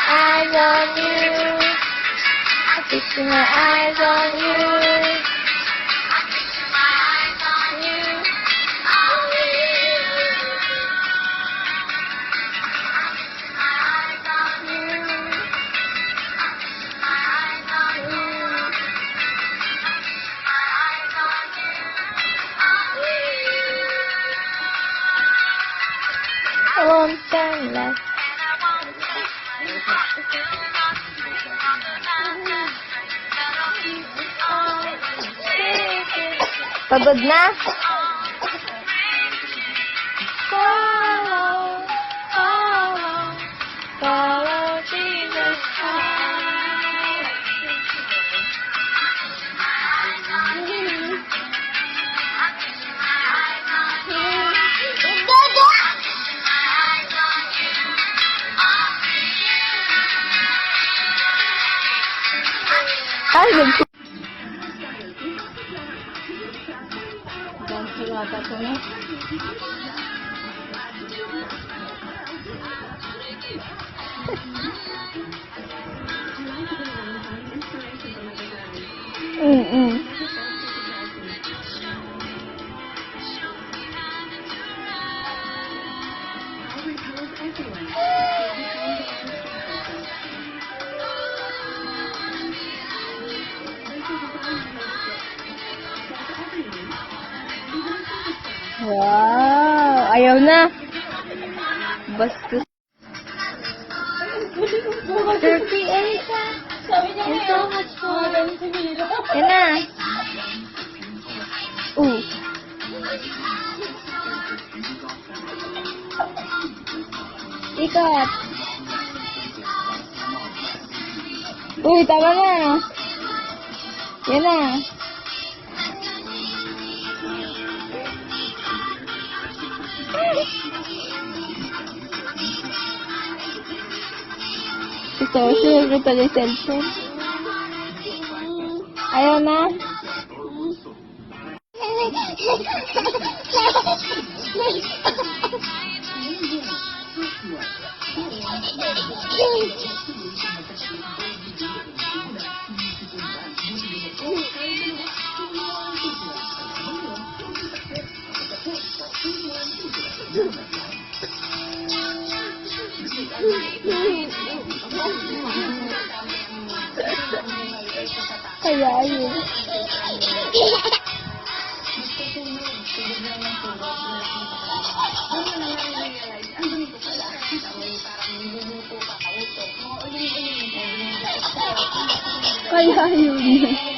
eyes on you. Fixing my eyes on you. Fixing my eyes on you. On you. Fixing my eyes on you. Fixing my eyes on you. Fixing my eyes on you. On you. I won't turn left. Pagod na? Follow, follow, follow Jesus Christ. Ay, wow, ayaw na. Bastos. 38. Sabi niya It's so much fun. Yan na. Ikat. Uy, tama na. Yan na. Ito, sure ito yung cellphone. Ayaw na. Kaya yun. Kaya yun.